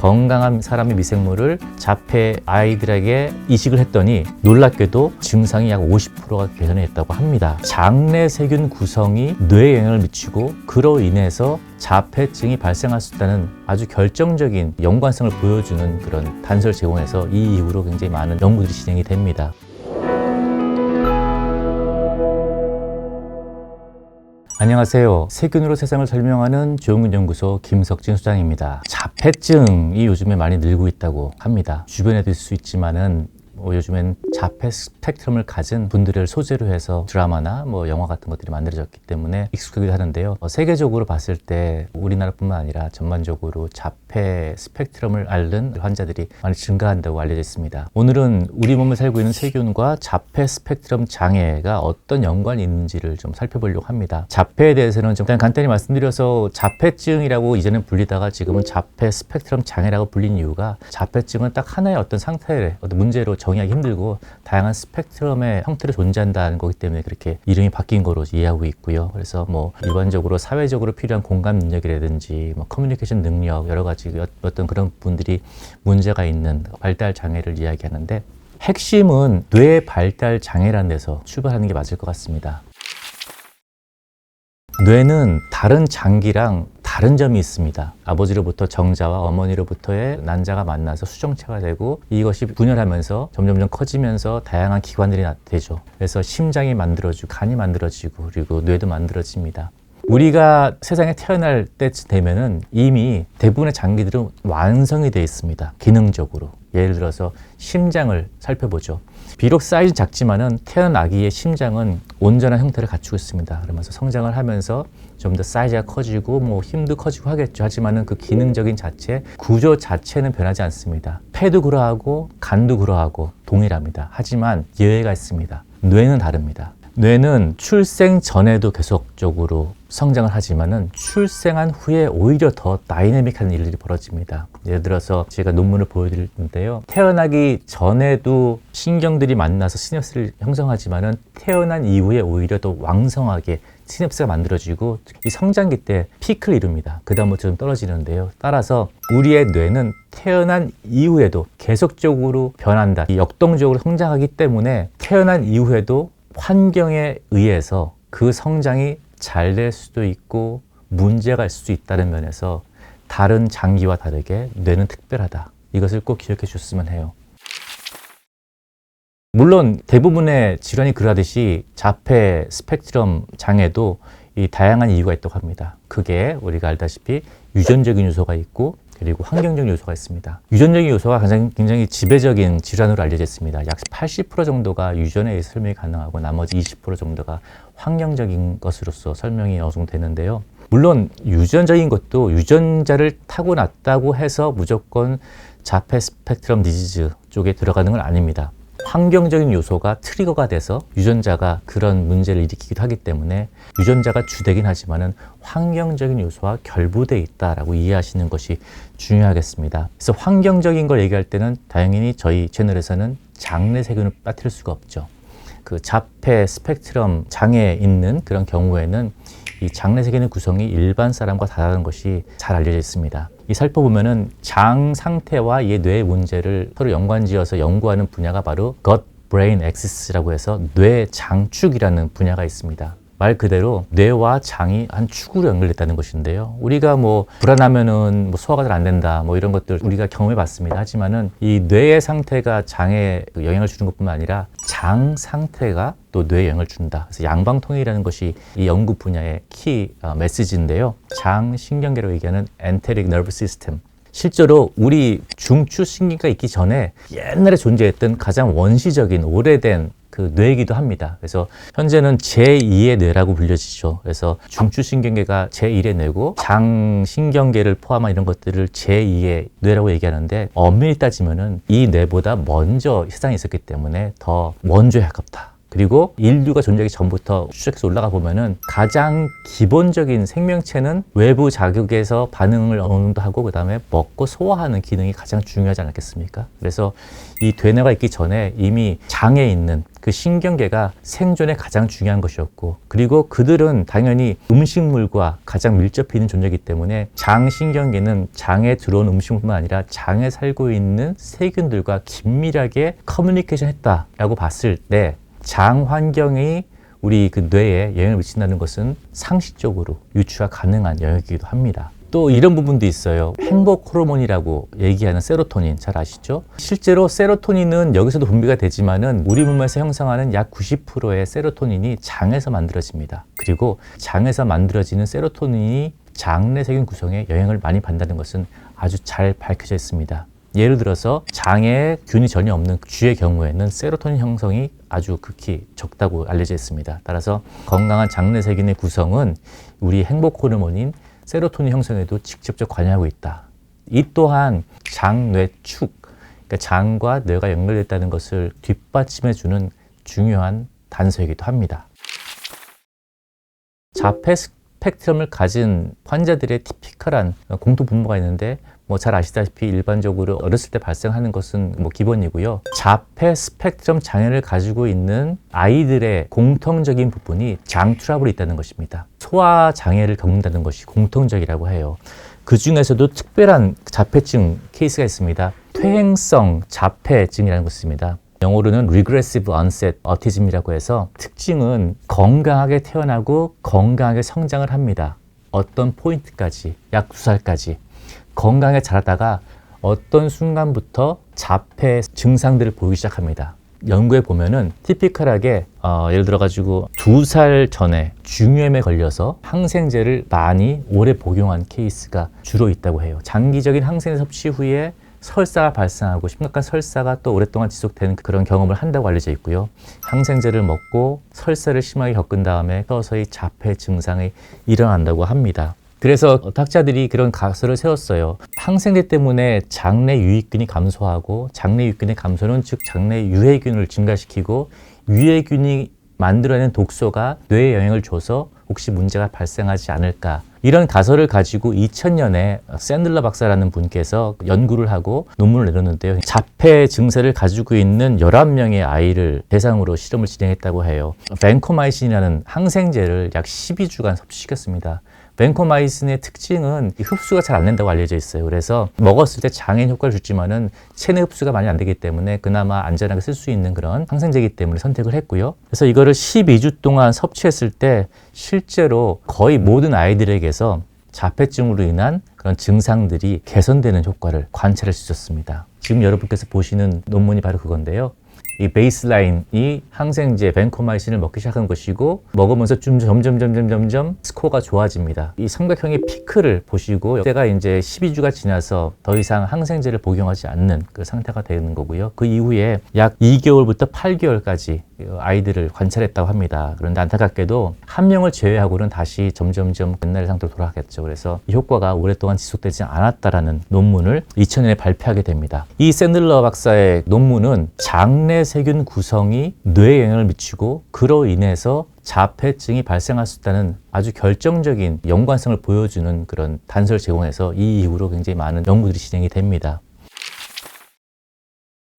건강한 사람의 미생물을 자폐 아이들에게 이식을 했더니 놀랍게도 증상이 약 50%가 개선했다고 합니다. 장내 세균 구성이 뇌에 영향을 미치고 그로 인해서 자폐증이 발생할 수 있다는 아주 결정적인 연관성을 보여주는 그런 단서를 제공해서 이 이후로 굉장히 많은 연구들이 진행이 됩니다. 안녕하세요. 세균으로 세상을 설명하는 조용근 연구소 김석진 소장입니다. 자폐증이 요즘에 많이 늘고 있다고 합니다. 주변에도 있을 수 있지만은 요즘엔 자폐 스펙트럼을 가진 분들을 소재로 해서 드라마나 영화 같은 것들이 만들어졌기 때문에 익숙하기도 하는데요. 세계적으로 봤을 때 우리나라뿐만 아니라 전반적으로 자폐 스펙트럼을 앓는 환자들이 많이 증가한다고 알려져 있습니다. 오늘은 우리 몸에 살고 있는 세균과 자폐 스펙트럼 장애가 어떤 연관이 있는지를 좀 살펴보려고 합니다. 자폐에 대해서는 좀 일단 간단히 말씀드려서 자폐증이라고 이전엔 불리다가 지금은 자폐 스펙트럼 장애라고 불린 이유가 자폐증은 딱 하나의 어떤 상태를 어떤 문제로 정의하기 힘들고 다양한 스펙트럼의 형태로 존재한다는 거기 때문에 그렇게 이름이 바뀐 거로 이해하고 있고요. 그래서 일반적으로 사회적으로 필요한 공감 능력이라든지 커뮤니케이션 능력 여러 가지 어떤 그런 분들이 문제가 있는 발달 장애를 이야기하는데 핵심은 뇌 발달 장애라는 데서 출발하는 게 맞을 것 같습니다. 뇌는 다른 장기랑 다른 점이 있습니다. 아버지로부터 정자와 어머니로부터의 난자가 만나서 수정체가 되고 이것이 분열하면서 점점 커지면서 다양한 기관들이 되죠. 그래서 심장이 만들어지고 간이 만들어지고 그리고 뇌도 만들어집니다. 우리가 세상에 태어날 때쯤 되면은 이미 대부분의 장기들은 완성이 되어 있습니다. 기능적으로. 예를 들어서 심장을 살펴보죠. 비록 사이즈 작지만은 태어난 아기의 심장은 온전한 형태를 갖추고 있습니다. 그러면서 성장을 하면서 좀 더 사이즈가 커지고 힘도 커지고 하겠죠. 하지만은 그 기능적인 자체, 구조 자체는 변하지 않습니다. 폐도 그러하고 간도 그러하고 동일합니다. 하지만 예외가 있습니다. 뇌는 다릅니다. 뇌는 출생 전에도 계속적으로 성장을 하지만은 출생한 후에 오히려 더 다이내믹한 일들이 벌어집니다. 예를 들어서 제가 논문을 보여드릴 텐데요. 태어나기 전에도 신경들이 만나서 시냅스를 형성하지만은 태어난 이후에 오히려 더 왕성하게 시냅스가 만들어지고 이 성장기 때 피크를 이룹니다. 그 다음부터 좀 떨어지는데요. 따라서 우리의 뇌는 태어난 이후에도 계속적으로 변한다. 이 역동적으로 성장하기 때문에 태어난 이후에도 환경에 의해서 그 성장이 잘 될 수도 있고 문제가 있을 수도 있다는 면에서 다른 장기와 다르게 뇌는 특별하다. 이것을 꼭 기억해 주셨으면 해요. 물론 대부분의 질환이 그러하듯이 자폐 스펙트럼 장애도 이 다양한 이유가 있다고 합니다. 그게 우리가 알다시피 유전적인 요소가 있고 그리고 환경적 요소가 있습니다. 유전적인 요소가 굉장히 지배적인 질환으로 알려져 있습니다. 약 80% 정도가 유전에 의해서 설명이 가능하고 나머지 20% 정도가 환경적인 것으로서 설명이 어느 정도 되는데요. 물론 유전적인 것도 유전자를 타고났다고 해서 무조건 자폐 스펙트럼 디지즈 쪽에 들어가는 건 아닙니다. 환경적인 요소가 트리거가 돼서 유전자가 그런 문제를 일으키기도 하기 때문에 유전자가 주되긴 하지만은 환경적인 요소와 결부되어 있다라고 이해하시는 것이 중요하겠습니다. 그래서 환경적인 걸 얘기할 때는 당연히 저희 채널에서는 장내 세균을 빠뜨릴 수가 없죠. 그 자폐 스펙트럼 장애에 있는 그런 경우에는 이 장내 세균의 구성이 일반 사람과 다른 것이 잘 알려져 있습니다. 이 살펴보면은 장 상태와 이 뇌의 문제를 서로 연관지어서 연구하는 분야가 바로 gut brain axis라고 해서 뇌 장축이라는 분야가 있습니다. 말 그대로 뇌와 장이 한 축으로 연결됐다는 것인데요. 우리가 불안하면은 소화가 잘 안 된다 이런 것들 우리가 경험해 봤습니다. 하지만은 이 뇌의 상태가 장에 영향을 주는 것뿐만 아니라 장 상태가 또 뇌에 영향을 준다. 그래서 양방통일이라는 것이 이 연구 분야의 키 메시지인데요. 장 신경계로 얘기하는 enteric nerve system. 실제로 우리 중추신경계가 있기 전에 옛날에 존재했던 가장 원시적인 오래된 그 뇌이기도 합니다. 그래서 현재는 제2의 뇌라고 불려지죠. 그래서 중추신경계가 제1의 뇌고 장신경계를 포함한 이런 것들을 제2의 뇌라고 얘기하는데 엄밀히 따지면은 이 뇌보다 먼저 세상에 있었기 때문에 더 원조에 가깝다. 그리고 인류가 존재하기 전부터 추적해서 올라가 보면은 가장 기본적인 생명체는 외부 자극에서 반응을 어느 정도 하고 그 다음에 먹고 소화하는 기능이 가장 중요하지 않겠습니까? 그래서 이 되뇌가 있기 전에 이미 장에 있는 그 신경계가 생존에 가장 중요한 것이었고, 그리고 그들은 당연히 음식물과 가장 밀접해 있는 존재이기 때문에 장 신경계는 장에 들어온 음식물뿐만 아니라 장에 살고 있는 세균들과 긴밀하게 커뮤니케이션 했다라고 봤을 때 장 환경이 우리 그 뇌에 영향을 미친다는 것은 상식적으로 유추가 가능한 영역이기도 합니다. 또 이런 부분도 있어요. 행복 호르몬이라고 얘기하는 세로토닌 잘 아시죠? 실제로 세로토닌은 여기서도 분비가 되지만은 우리 몸에서 형성하는 약 90%의 세로토닌이 장에서 만들어집니다. 그리고 장에서 만들어지는 세로토닌이 장내 세균 구성에 영향을 많이 받는다는 것은 아주 잘 밝혀져 있습니다. 예를 들어서 장에 균이 전혀 없는 쥐의 경우에는 세로토닌 형성이 아주 극히 적다고 알려져 있습니다. 따라서 건강한 장내 세균의 구성은 우리 행복 호르몬인 세로토닌 형성에도 직접적 관여하고 있다. 이 또한 장뇌축, 그러니까 장과 뇌가 연결됐다는 것을 뒷받침해주는 중요한 단서이기도 합니다. 자폐 스펙트럼을 가진 환자들의 티피컬한 공통 분모가 있는데 잘 아시다시피 일반적으로 어렸을 때 발생하는 것은 기본이고요. 자폐 스펙트럼 장애를 가지고 있는 아이들의 공통적인 부분이 장 트러블이 있다는 것입니다. 소화 장애를 겪는다는 것이 공통적이라고 해요. 그 중에서도 특별한 자폐증 케이스가 있습니다. 퇴행성 자폐증이라는 것이 있습니다. 영어로는 Regressive Onset Autism이라고 해서 특징은 건강하게 태어나고 건강하게 성장을 합니다. 어떤 포인트까지, 약 2살까지. 건강하게 자라다가 어떤 순간부터 자폐 증상들을 보이기 시작합니다. 연구에 보면은 티피컬하게 예를 들어 가지고 2살 전에 중이염에 걸려서 항생제를 많이 오래 복용한 케이스가 주로 있다고 해요. 장기적인 항생제 섭취 후에 설사가 발생하고 심각한 설사가 또 오랫동안 지속되는 그런 경험을 한다고 알려져 있고요. 항생제를 먹고 설사를 심하게 겪은 다음에 서서히 자폐 증상이 일어난다고 합니다. 그래서 학자들이 그런 가설을 세웠어요. 항생제 때문에 장내 유익균이 감소하고 장내 유익균의 감소는 즉 장내 유해균을 증가시키고 유해균이 만들어낸 독소가 뇌에 영향을 줘서 혹시 문제가 발생하지 않을까. 이런 가설을 가지고 2000년에 샌들러 박사라는 분께서 연구를 하고 논문을 내렸는데요. 자폐 증세를 가지고 있는 11명의 아이를 대상으로 실험을 진행했다고 해요. 밴코마이신이라는 항생제를 약 12주간 섭취시켰습니다. 밴코마이신의 특징은 흡수가 잘 안 된다고 알려져 있어요. 그래서 먹었을 때 장애인 효과를 주지만은 체내 흡수가 많이 안 되기 때문에 그나마 안전하게 쓸 수 있는 그런 항생제이기 때문에 선택을 했고요. 그래서 이거를 12주 동안 섭취했을 때 실제로 거의 모든 아이들에게서 자폐증으로 인한 그런 증상들이 개선되는 효과를 관찰할 수 있었습니다. 지금 여러분께서 보시는 논문이 바로 그건데요. 이 베이스라인이 항생제 밴코마이신을 먹기 시작한 것이고 먹으면서 점점 스코어가 좋아집니다. 이 삼각형의 피크를 보시고 때가 이제 12주가 지나서 더 이상 항생제를 복용하지 않는 그 상태가 되는 거고요. 그 이후에 약 2개월부터 8개월까지 아이들을 관찰했다고 합니다. 그런데 안타깝게도 한 명을 제외하고는 다시 점점점 옛날의 상태로 돌아가겠죠. 그래서 이 효과가 오랫동안 지속되지 않았다라는 논문을 2000년에 발표하게 됩니다. 이 샌들러 박사의 논문은 장내 세균 구성이 뇌에 영향을 미치고 그로 인해서 자폐증이 발생할 수 있다는 아주 결정적인 연관성을 보여주는 그런 단서를 제공해서 이 이후로 굉장히 많은 연구들이 진행이 됩니다.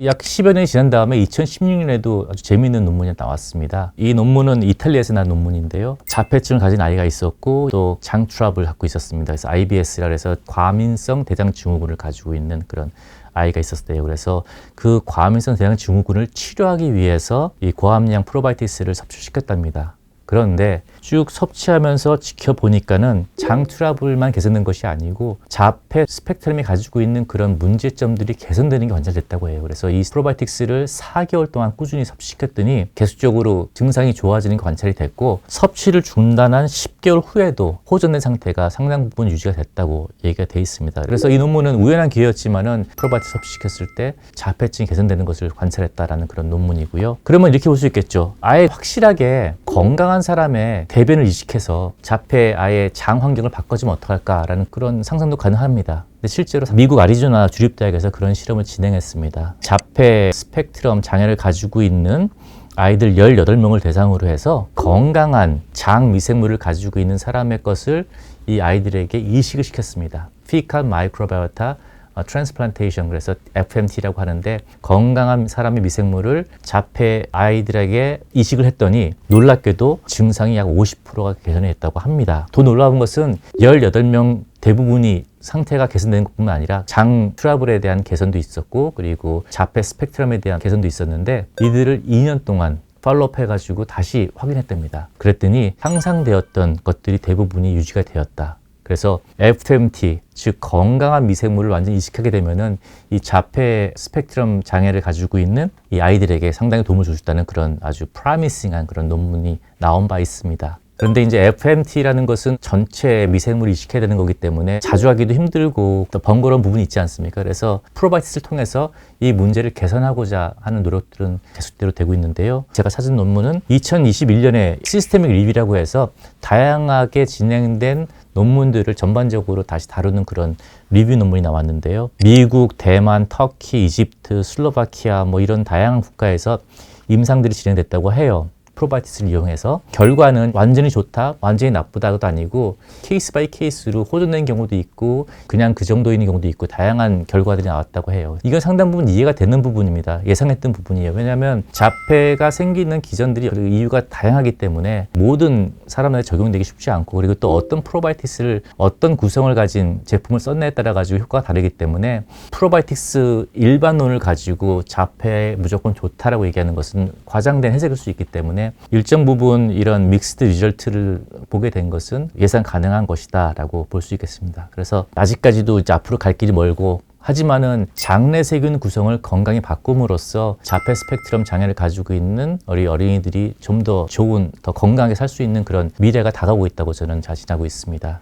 약 10여 년이 지난 다음에 2016년에도 아주 재미있는 논문이 나왔습니다. 이 논문은 이탈리아에서 난 논문인데요. 자폐증을 가진 아이가 있었고 또 장 트러블을 갖고 있었습니다. 그래서 IBS라 해서 과민성 대장 증후군을 가지고 있는 그런 아이가 있었대요. 그래서 그 과민성 대장 증후군을 치료하기 위해서 이 고함량 프로바이오틱스를 섭취시켰답니다. 그런데 쭉 섭취하면서 지켜보니까는 장 트러블만 개선된 것이 아니고 자폐 스펙트럼이 가지고 있는 그런 문제점들이 개선되는 게 관찰됐다고 해요. 그래서 이 프로바이오틱스를 4개월 동안 꾸준히 섭취시켰더니 계속적으로 증상이 좋아지는 게 관찰이 됐고 섭취를 중단한 10개월 후에도 호전된 상태가 상당 부분 유지가 됐다고 얘기가 돼 있습니다. 그래서 이 논문은 우연한 기회였지만은 프로바이오틱스 섭취시켰을 때 자폐증이 개선되는 것을 관찰했다라는 그런 논문이고요. 그러면 이렇게 볼 수 있겠죠. 아예 확실하게 건강한 사람의 대변을 이식해서 자폐 아예 장 환경을 바꿔주면 어떡할까라는 그런 상상도 가능합니다. 근데 실제로 미국 아리조나 주립대학에서 그런 실험을 진행했습니다. 자폐 스펙트럼 장애를 가지고 있는 아이들 18명을 대상으로 해서 건강한 장 미생물을 가지고 있는 사람의 것을 이 아이들에게 이식을 시켰습니다. Fecal Microbiota Transplantation, 그래서 FMT라고 하는데 건강한 사람의 미생물을 자폐 아이들에게 이식을 했더니 놀랍게도 증상이 약 50%가 개선이 됐다고 합니다. 더 놀라운 것은 18명 대부분이 상태가 개선된 것뿐만 아니라 장 트러블에 대한 개선도 있었고 그리고 자폐 스펙트럼에 대한 개선도 있었는데 이들을 2년 동안 팔로업 해가지고 다시 확인했답니다. 그랬더니 향상되었던 것들이 대부분이 유지가 되었다. 그래서 FMT, 즉 건강한 미생물을 완전히 이식하게 되면은 이 자폐 스펙트럼 장애를 가지고 있는 이 아이들에게 상당히 도움을 줄 수 있다는 그런 아주 프라미싱한 그런 논문이 나온 바 있습니다. 그런데 이제 FMT라는 것은 전체 미생물을 이식해야 되는 거기 때문에 자주 하기도 힘들고 또 번거로운 부분이 있지 않습니까? 그래서 프로바이티스를 통해서 이 문제를 개선하고자 하는 노력들은 계속대로 되고 있는데요. 제가 찾은 논문은 2021년에 시스테믹 리뷰라고 해서 다양하게 진행된 논문들을 전반적으로 다시 다루는 그런 리뷰 논문이 나왔는데요. 미국, 대만, 터키, 이집트, 슬로바키아 뭐 이런 다양한 국가에서 임상들이 진행됐다고 해요. 프로바이티스를 이용해서 결과는 완전히 좋다, 완전히 나쁘다도 아니고 케이스 바이 케이스로 호전된 경우도 있고 그냥 그 정도인 경우도 있고 다양한 결과들이 나왔다고 해요. 이건 상당 부분 이해가 되는 부분입니다. 예상했던 부분이에요. 왜냐하면 자폐가 생기는 기전들이 이유가 다양하기 때문에 모든 사람한테 적용되기 쉽지 않고 그리고 또 어떤 프로바이티스를 어떤 구성을 가진 제품을 썼냐에 따라 가지고 효과가 다르기 때문에 프로바이티스 일반론을 가지고 자폐에 무조건 좋다라고 얘기하는 것은 과장된 해석일 수 있기 때문에 일정 부분 이런 믹스드 리절트를 보게 된 것은 예상 가능한 것이다 라고 볼 수 있겠습니다. 그래서 아직까지도 이제 앞으로 갈 길이 멀고 하지만은 장내 세균 구성을 건강히 바꿈으로써 자폐 스펙트럼 장애를 가지고 있는 우리 어린이들이 좀 더 좋은, 더 건강하게 살 수 있는 그런 미래가 다가오고 있다고 저는 자신하고 있습니다.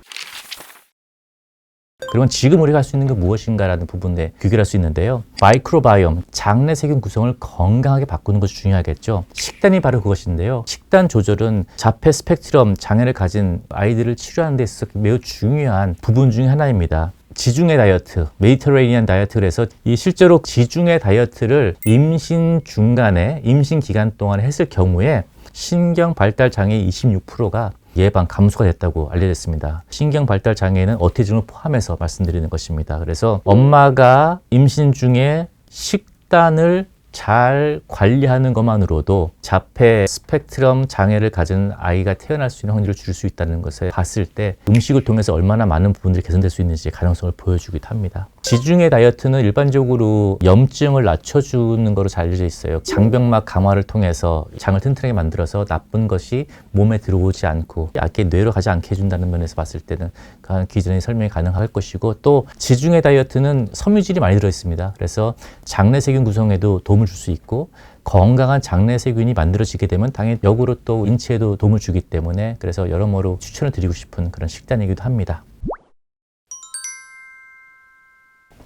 그러면 지금 우리가 할 수 있는 게 무엇인가라는 부분에 귀결할 수 있는데요. 마이크로바이옴, 장내 세균 구성을 건강하게 바꾸는 것이 중요하겠죠. 식단이 바로 그것인데요. 식단 조절은 자폐 스펙트럼 장애를 가진 아이들을 치료하는 데 있어서 매우 중요한 부분 중에 하나입니다. 지중해 다이어트, 메디터레이니안 다이어트를 해서 이 실제로 지중해 다이어트를 임신 중간에, 임신 기간 동안에 했을 경우에 신경 발달 장애 26%가 예방 감소가 됐다고 알려졌습니다. 신경 발달 장애는 어티즘을 포함해서 말씀드리는 것입니다. 그래서 엄마가 임신 중에 식단을 잘 관리하는 것만으로도 자폐 스펙트럼 장애를 가진 아이가 태어날 수 있는 확률을 줄일 수 있다는 것을 봤을 때 음식을 통해서 얼마나 많은 부분들이 개선될 수 있는지 가능성을 보여주기도 합니다. 지중해 다이어트는 일반적으로 염증을 낮춰주는 것으로 잘 알려져 있어요. 장벽막 강화를 통해서 장을 튼튼하게 만들어서 나쁜 것이 몸에 들어오지 않고 약게 뇌로 가지 않게 해준다는 면에서 봤을 때는 그 기존의 설명이 가능할 것이고 또 지중해 다이어트는 섬유질이 많이 들어있습니다. 그래서 장내 세균 구성에도 도움을 줄 수 있고 건강한 장내 세균이 만들어지게 되면 당연히 역으로 또 인체에도 도움을 주기 때문에 그래서 여러모로 추천을 드리고 싶은 그런 식단이기도 합니다.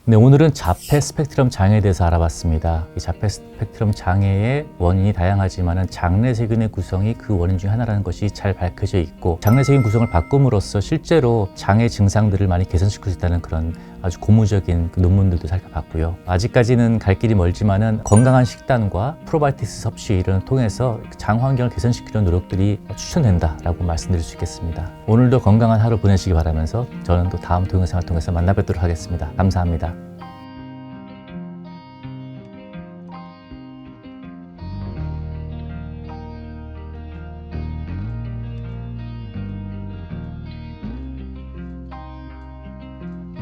네, 오늘은 자폐 스펙트럼 장애에 대해서 알아봤습니다. 이 자폐 스펙트럼 장애의 원인이 다양하지만 장내 세균의 구성이 그 원인 중 하나라는 것이 잘 밝혀져 있고 장내 세균 구성을 바꿈으로써 실제로 장애 증상들을 많이 개선시킬 수 있다는 그런 아주 고무적인 그 논문들도 살펴봤고요. 아직까지는 갈 길이 멀지만은 건강한 식단과 프로바이오티스 섭취를 통해서 장 환경을 개선시키는 노력들이 추천된다라고 말씀드릴 수 있겠습니다. 오늘도 건강한 하루 보내시기 바라면서 저는 또 다음 동영상을 통해서 만나 뵙도록 하겠습니다. 감사합니다.